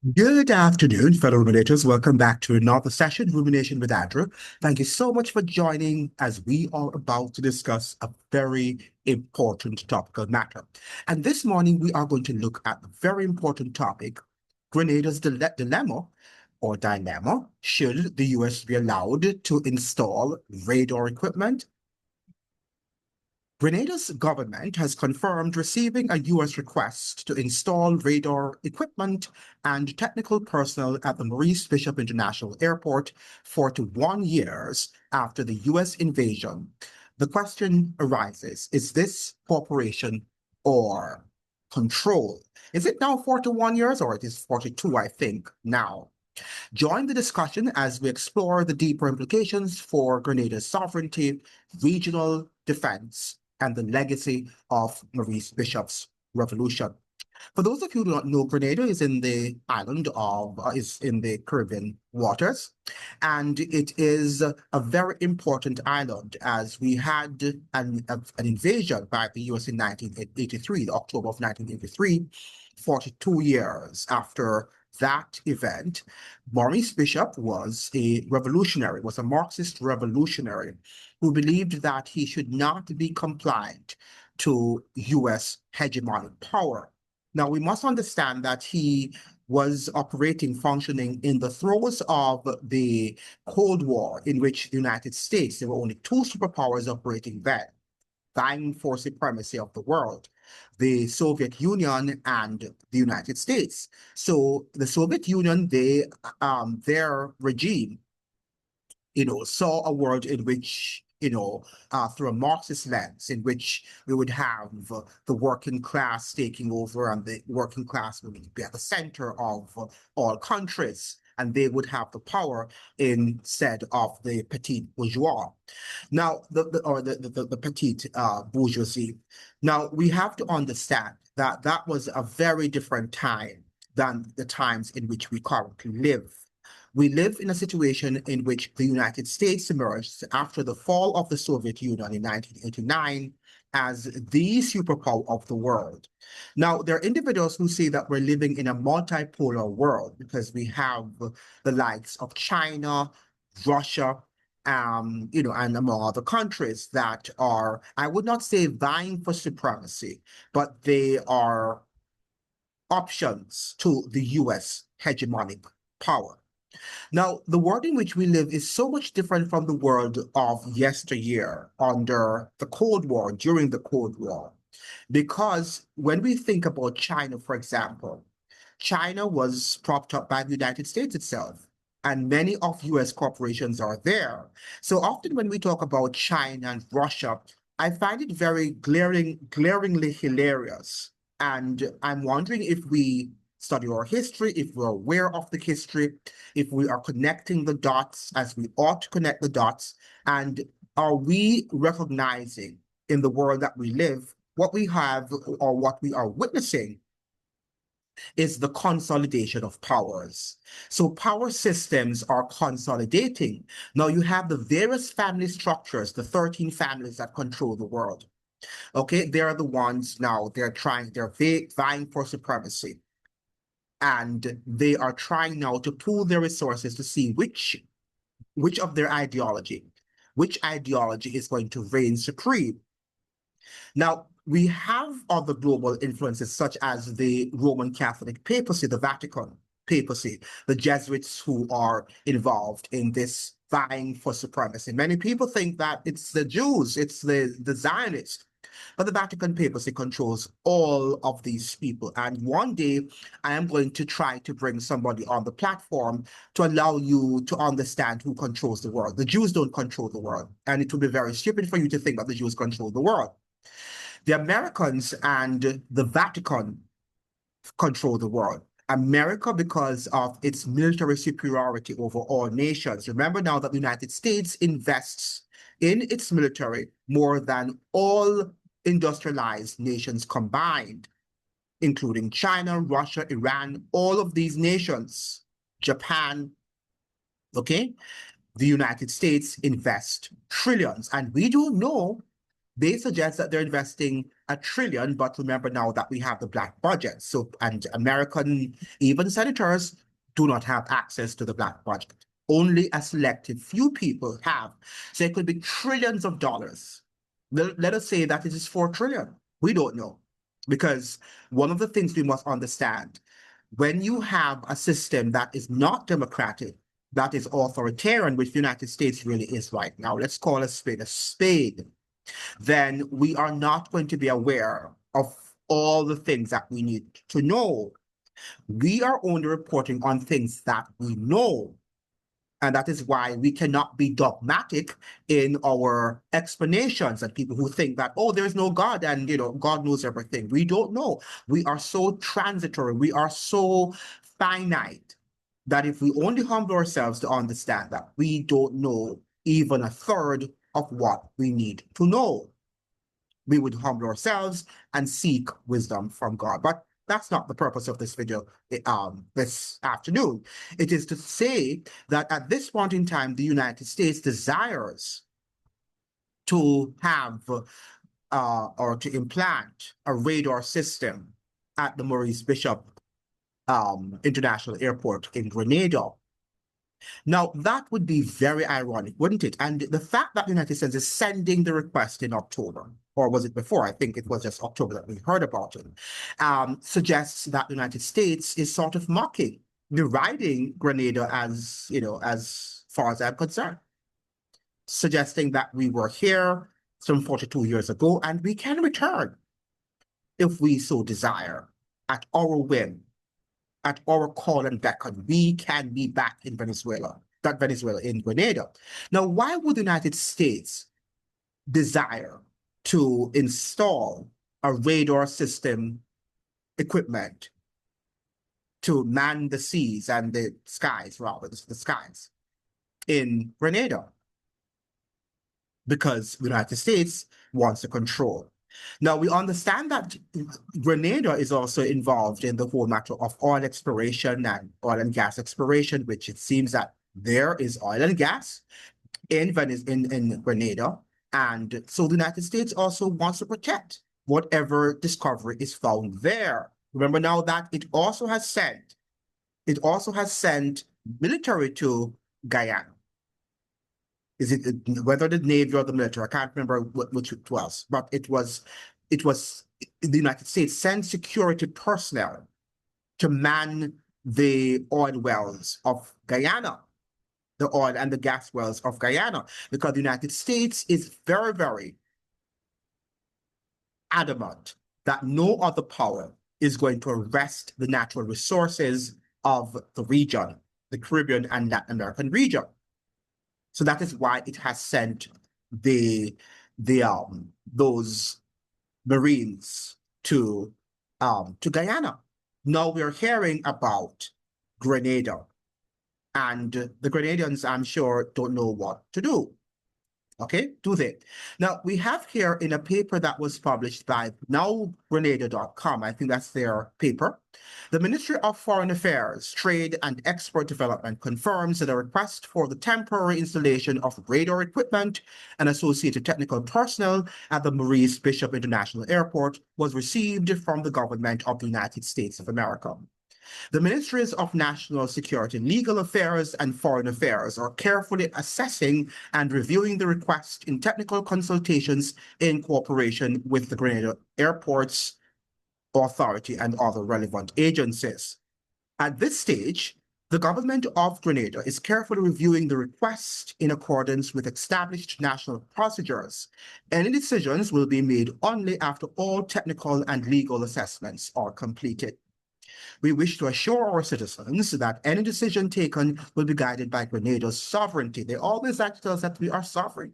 Good afternoon, fellow ruminators. Welcome back to another session, Rumination with Andrew. Thank you so much for joining as we are about to discuss a very important topical matter. And this morning, we are going to look at a very important topic, Grenada's dilemma or dilemma. Should the US be allowed to install radar equipment? Grenada's government has confirmed receiving a U.S. request to install radar equipment and technical personnel at the Maurice Bishop International Airport 41 years after the U.S. invasion. The question arises, is this cooperation or control? Is it now 41 years or it is 42, I think, now? Join the discussion as we explore the deeper implications for Grenada's sovereignty, regional defense, and the legacy of Maurice Bishop's revolution. For those of you who do not know, Grenada is in the is in the Caribbean waters, and it is a very important island as we had an invasion by the US in 1983, the October of 1983, 42 years after that event. Maurice Bishop was a revolutionary, was a Marxist revolutionary who believed that he should not be compliant to US hegemonic power. Now, we must understand that he was operating, functioning in the throes of the Cold War, in which the United States, there were only two superpowers operating then, vying for supremacy of the world, the Soviet Union and the United States. So the Soviet Union, their regime saw a world in which, through a Marxist lens, in which we would have the working class taking over and the working class would be at the center of all countries, and they would have the power instead of the petite bourgeois. Now, the petite bourgeoisie. Now, we have to understand that that was a very different time than the times in which we currently live. We live in a situation in which the United States emerged after the fall of the Soviet Union in 1989 as the superpower of the world. Now, there are individuals who say that we're living in a multipolar world because we have the likes of China, Russia, and among other countries that are, I would not say vying for supremacy, but they are options to the US hegemonic power. Now, the world in which we live is so much different from the world of yesteryear under the Cold War, during the Cold War. Because when we think about China, for example, China was propped up by the United States itself, and many of US corporations are there. So often when we talk about China and Russia, I find it very glaringly hilarious. And I'm wondering if we study our history, if we're aware of the history, if we are connecting the dots as we ought to connect the dots, and are we recognizing in the world that we live what we have or what we are witnessing is the consolidation of powers. So power systems are consolidating. Now you have the various family structures, the 13 families that control the world. Okay, they're the ones now, they're vying for supremacy. And they are trying now to pool their resources to see which of their which ideology is going to reign supreme. Now, we have other global influences such as the Roman Catholic papacy, the Vatican papacy, the Jesuits who are involved in this vying for supremacy. Many people think that it's the Jews, it's the Zionists, but the Vatican papacy controls all of these people. And one day I am going to try to bring somebody on the platform to allow you to understand who controls the world. The Jews don't control the world, and it would be very stupid for you to think that the Jews control the world. The Americans and the Vatican control the world. America, because of its military superiority over all nations. Remember now that the United States invests in its military more than all industrialized nations combined, including China, Russia, Iran, all of these nations, Japan, okay? The United States invest trillions, and we don't know. They suggest that they're investing a trillion, but remember now that we have the black budget. So, and American, even senators do not have access to the black budget. Only a selected few people have. So it could be trillions of dollars. Let us say that it is 4 trillion. We don't know. Because one of the things we must understand, when you have a system that is not democratic, that is authoritarian, which the United States really is right now, let's call a spade, then we are not going to be aware of all the things that we need to know. We are only reporting on things that we know. And that is why we cannot be dogmatic in our explanations, and people who think that, oh, there's no God and, God knows everything. We don't know. We are so transitory. We are so finite that if we only humble ourselves to understand that we don't know even a third of what we need to know, we would humble ourselves and seek wisdom from God. But that's not the purpose of this video this afternoon. It is to say that at this point in time, the United States desires to have or to implant a radar system at the Maurice Bishop International Airport in Grenada. Now, that would be very ironic, wouldn't it? And the fact that the United States is sending the request in October, or was it before? I think it was just October that we heard about it, suggests that the United States is sort of mocking, deriding Grenada as, as far as I'm concerned, suggesting that we were here some 42 years ago and we can return if we so desire at our whim. At our call and beckon, we can be back in Venezuela, not Venezuela, in Grenada. Now, why would the United States desire to install a radar system equipment to man the seas and the skies, rather, the skies in Grenada? Because the United States wants to control. Now, we understand that Grenada is also involved in the whole matter of oil exploration and oil and gas exploration, which it seems that there is oil and gas in Grenada. And so the United States also wants to protect whatever discovery is found there. Remember now that it also has sent military to Guyana. Is it whether the Navy or the military? I can't remember which it was, but it was the United States sent security personnel to man the oil wells of Guyana, the oil and the gas wells of Guyana, because the United States is very, very adamant that no other power is going to arrest the natural resources of the region, the Caribbean and Latin American region. So that is why it has sent those Marines to Guyana. Now we're hearing about Grenada, and the Grenadians, I'm sure, don't know what to do. Okay, do they? Now, we have here in a paper that was published by nowgrenada.com, I think that's their paper, the Ministry of Foreign Affairs, Trade and Export Development confirms that a request for the temporary installation of radar equipment and associated technical personnel at the Maurice Bishop International Airport was received from the government of the United States of America. The Ministries of National Security, Legal Affairs, and Foreign Affairs are carefully assessing and reviewing the request in technical consultations in cooperation with the Grenada Airports Authority and other relevant agencies. At this stage, the government of Grenada is carefully reviewing the request in accordance with established national procedures. Any decisions will be made only after all technical and legal assessments are completed. We wish to assure our citizens that any decision taken will be guided by Grenada's sovereignty. They always like to tell us that we are sovereign.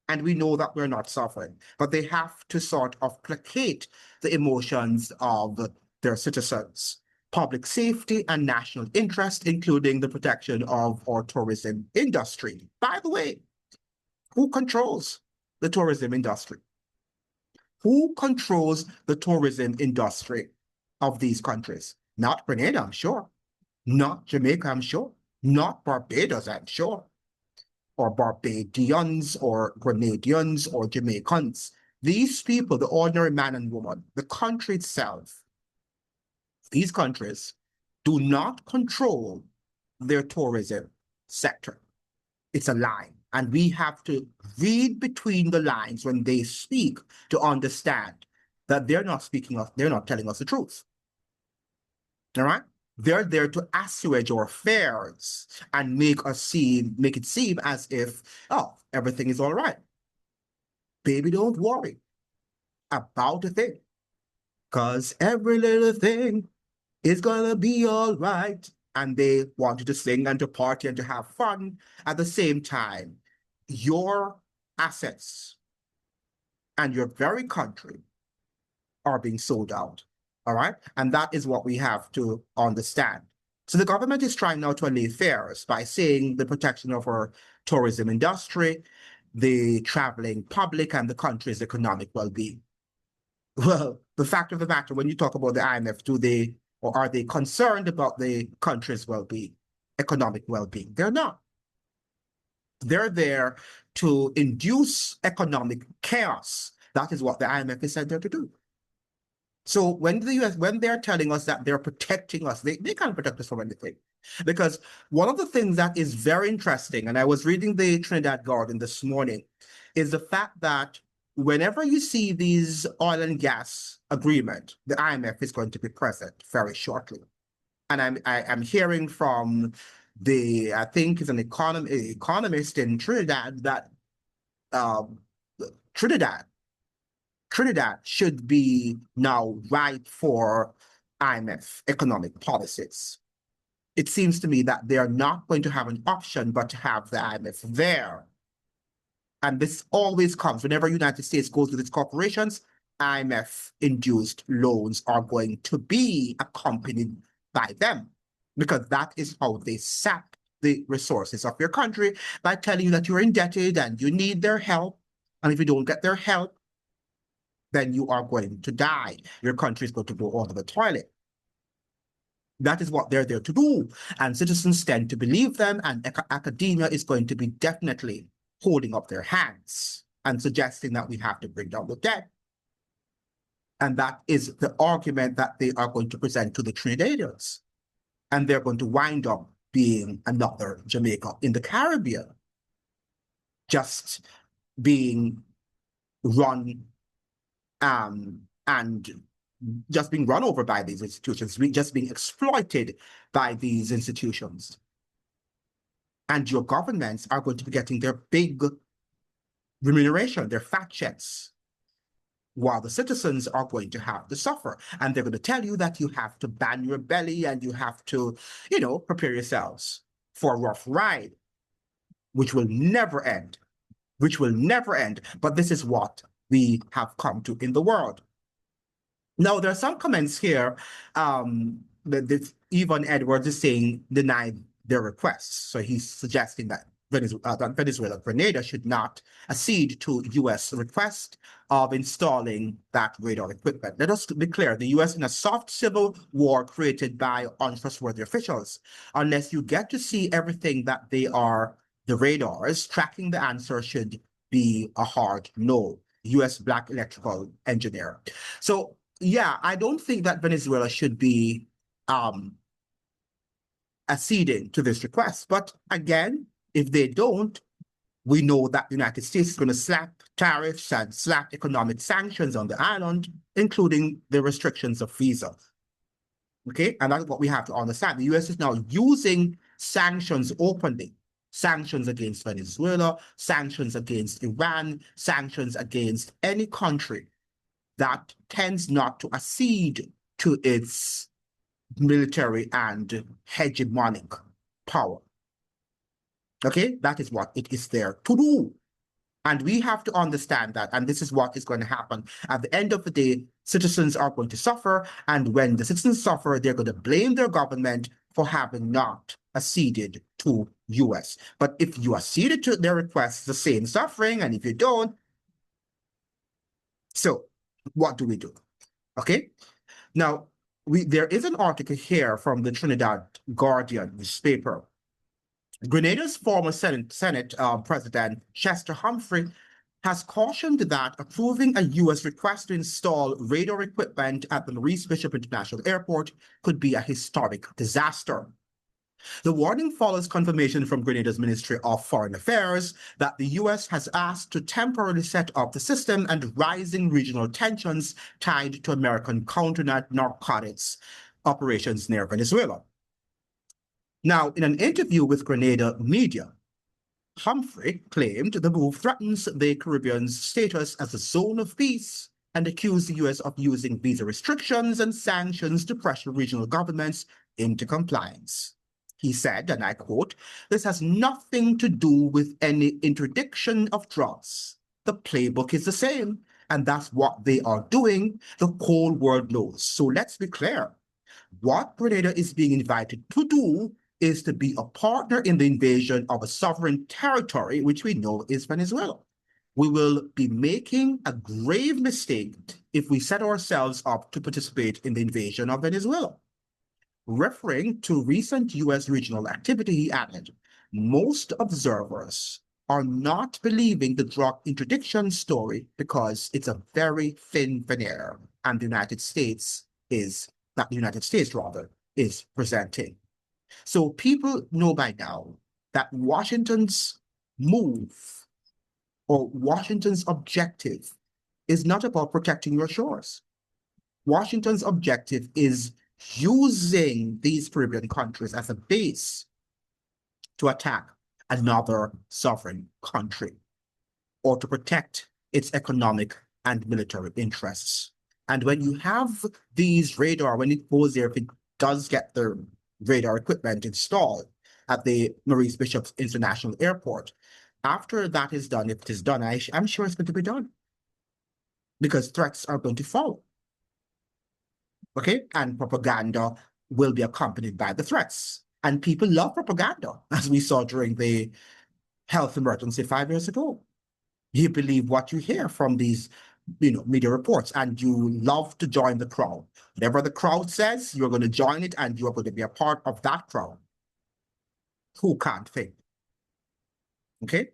And we know that we're not sovereign, but they have to sort of placate the emotions of their citizens. Public safety and national interest, including the protection of our tourism industry. By the way, who controls the tourism industry? Who controls the tourism industry of these countries? Not Grenada, I'm sure. Not Jamaica, I'm sure. Not Barbados, I'm sure. Or Barbadians, or Grenadians, or Jamaicans. These people, the ordinary man and woman, the country itself, these countries do not control their tourism sector. It's a lie. And we have to read between the lines when they speak to understand that they're not they're not telling us the truth. All right? They're there to assuage our fears and make it seem as if, oh, everything is all right. Baby, don't worry about a thing, because every little thing is gonna be all right. And they want you to sing and to party and to have fun. At the same time, your assets and your very country are being sold out. All right. And that is what we have to understand. So the government is trying now to allay fears by saying the protection of our tourism industry, the traveling public, and the country's economic well-being. Well, the fact of the matter, when you talk about the IMF, are they concerned about the country's well-being, economic well-being? They're not. They're there to induce economic chaos. That is what the IMF is sent there to do. So when they're telling us that they're protecting us, they can't protect us from anything. Because one of the things that is very interesting, and I was reading the Trinidad Guardian this morning, is the fact that whenever you see these oil and gas agreement, the IMF is going to be present very shortly. And I'm hearing from I think is an economist in Trinidad that Trinidad should be now ripe for IMF economic policies. It seems to me that they are not going to have an option but to have the IMF there. And this always comes whenever the United States goes with its corporations, IMF-induced loans are going to be accompanied by them, because that is how they sap the resources of your country, by telling you that you're indebted and you need their help. And if you don't get their help, then you are going to die. Your country is going to go over the toilet. That is what they're there to do. And citizens tend to believe them, and academia is going to be definitely holding up their hands and suggesting that we have to bring down the debt. And that is the argument that they are going to present to the Trinidadians. And they're going to wind up being another Jamaica in the Caribbean, just being run and just being run over by these institutions, just being exploited by these institutions. And your governments are going to be getting their big remuneration, their fat checks, while the citizens are going to have to suffer. And they're going to tell you that you have to ban your belly and you have to, prepare yourselves for a rough ride, which will never end, But this is what we have come to in the world. Now, there are some comments here that Yvonne Edwards is saying denied their requests. So he's suggesting that Venezuela, Grenada should not accede to U.S. request of installing that radar equipment. Let us be clear, the U.S. in a soft civil war created by untrustworthy officials. Unless you get to see everything that the radars tracking, the answer should be a hard no. U.S. black electrical engineer. So, yeah, I don't think that Venezuela should be acceding to this request. But again, if they don't, we know that the United States is going to slap tariffs and slap economic sanctions on the island, including the restrictions of visa. Okay, and that's what we have to understand. The U.S. is now using sanctions openly. Sanctions against Venezuela, sanctions against Iran, sanctions against any country that tends not to accede to its military and hegemonic power. Okay, that is what it is there to do. And we have to understand that, and this is what is going to happen. At the end of the day, citizens are going to suffer, and when the citizens suffer, they're going to blame their government for having not acceded to US. But if you acceded to their requests, the same suffering, and if you don't, so what do we do? Okay, now there is an article here from the Trinidad Guardian newspaper. Grenada's former Senate President Chester Humphrey has cautioned that approving a U.S. request to install radar equipment at the Maurice Bishop International Airport could be a historic disaster. The warning follows confirmation from Grenada's Ministry of Foreign Affairs that the U.S. has asked to temporarily set up the system and rising regional tensions tied to American counter-narcotics operations near Venezuela. Now, in an interview with Grenada media, Humphrey claimed the move threatens the Caribbean's status as a zone of peace and accused the U.S. of using visa restrictions and sanctions to pressure regional governments into compliance. He said, and I quote, "This has nothing to do with any interdiction of drugs. The playbook is the same, and that's what they are doing. The whole world knows. So let's be clear. What Grenada is being invited to do is to be a partner in the invasion of a sovereign territory, which we know is Venezuela. We will be making a grave mistake if we set ourselves up to participate in the invasion of Venezuela." Referring to recent U.S. regional activity, he added, "Most observers are not believing the drug interdiction story because it's a very thin veneer, and the United States is presenting. So people know by now that Washington's move or Washington's objective is not about protecting your shores. Washington's objective is using these Caribbean countries as a base to attack another sovereign country or to protect its economic and military interests. And when you have these radar, when it goes there, if it does get the radar equipment installed at the Maurice Bishop International Airport, after that is done, if it is done, I'm sure it's going to be done because threats are going to follow. Okay, and propaganda will be accompanied by the threats. And people love propaganda, as we saw during the health emergency 5 years ago. You believe what you hear from these, media reports, and you love to join the crowd. Whatever the crowd says, you're going to join it, and you're going to be a part of that crowd. Who can't think? Okay,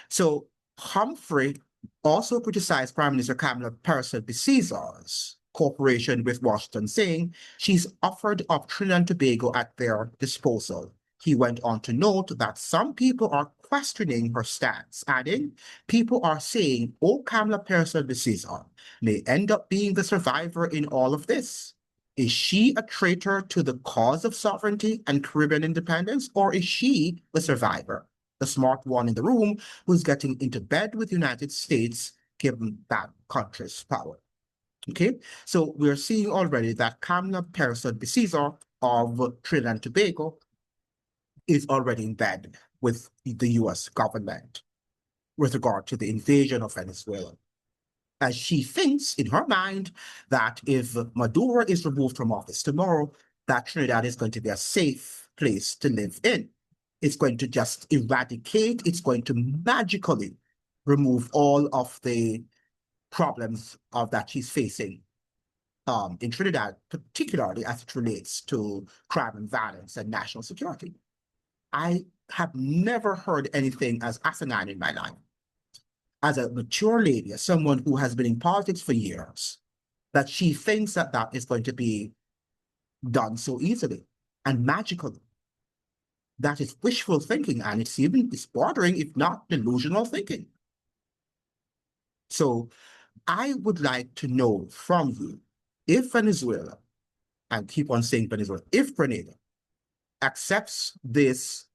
so Humphrey also criticized Prime Minister Kamala Harris' cooperation with Washington, saying she's offered up Trinidad and Tobago at their disposal. He went on to note that some people are questioning her stance, adding, "People are saying, oh, Kamala Harris may end up being the survivor in all of this. Is she a traitor to the cause of sovereignty and Caribbean independence, or is she the survivor, the smart one in the room who's getting into bed with the United States, given that country's power?" Okay, so we're seeing already that Kamala Harris of Trinidad and Tobago is already in bed with the U.S. government with regard to the invasion of Venezuela, as she thinks in her mind that if Maduro is removed from office tomorrow, that Trinidad is going to be a safe place to live in. It's going to just eradicate, it's going to magically remove all of the problems that she's facing in Trinidad, particularly as it relates to crime and violence and national security. I have never heard anything as asinine in my life. As a mature lady, as someone who has been in politics for years, that she thinks that that is going to be done so easily and magically. That is wishful thinking, and it's bordering, if not delusional thinking. So I would like to know from you, if Venezuela, and keep on saying Venezuela, if Grenada accepts this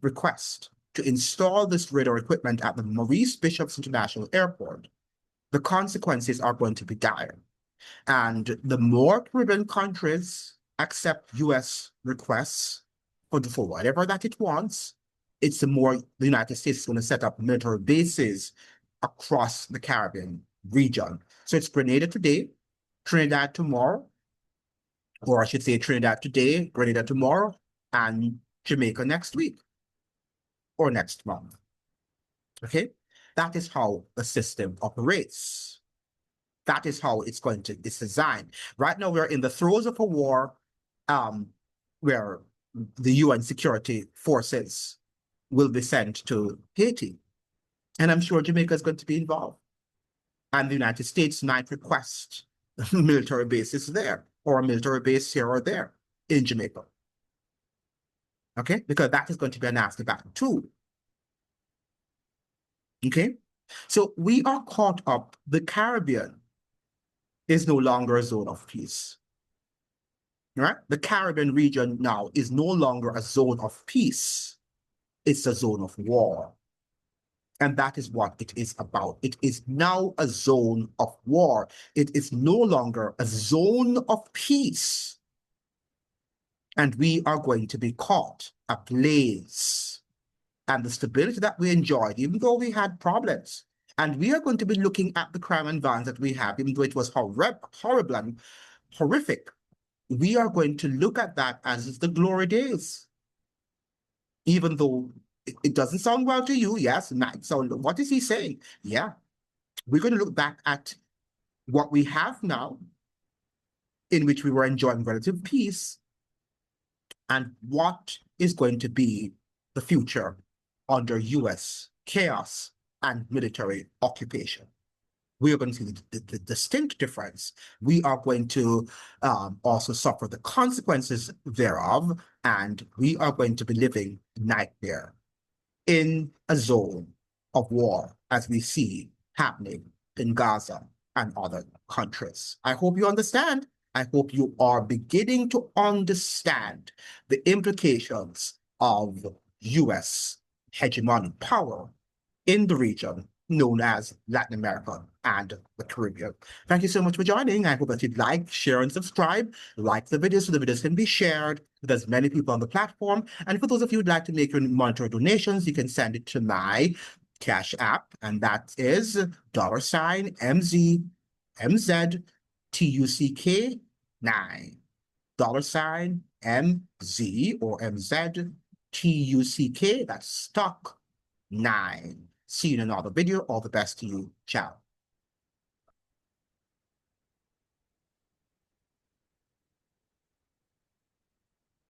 request to install this radar equipment at the Maurice Bishop International Airport, the consequences are going to be dire. And the more Caribbean countries accept U.S. requests for whatever that it wants, it's the more the United States is going to set up military bases across the Caribbean region. So it's Grenada today, Trinidad tomorrow, or I should say Trinidad today, Grenada tomorrow, and Jamaica next week or next month. Okay, that is how the system operates. That is how it's designed. Right now, we're in the throes of a war where the UN security forces will be sent to Haiti. And I'm sure Jamaica is going to be involved. And the United States might request military bases there or a military base here or there in Jamaica. Okay, because that is going to be a nasty battle too. Okay, so we are caught up. The Caribbean is no longer a zone of peace. Right? The Caribbean region now is no longer a zone of peace. It's a zone of war. And that is what it is about. It is now a zone of war. It is no longer a zone of peace. And we are going to be caught ablaze. And the stability that we enjoyed, even though we had problems, and we are going to be looking at the crime and violence that we have, even though it was horrible and horrific, we are going to look at that as the glory days. Even though it doesn't sound well to you, yes, so what is he saying? Yeah, we're going to look back at what we have now, in which we were enjoying relative peace, and what is going to be the future under US chaos and military occupation. We are going to see the distinct difference. We are going to also suffer the consequences thereof, and we are going to be living nightmare in a zone of war, as we see happening in Gaza and other countries. I hope you understand. I hope you are beginning to understand the implications of US hegemonic power in the region known as Latin America and the Caribbean. Thank you so much for joining. I hope that you'd like, share, and subscribe. Like the video so the videos can be shared with as many people on the platform. And for those of you who'd like to make your monetary donations, you can send it to my Cash App, and that is $MZTUCK9. $MZ or MZTUCK, that's stock 9. See you in another video. All the best to you. Ciao.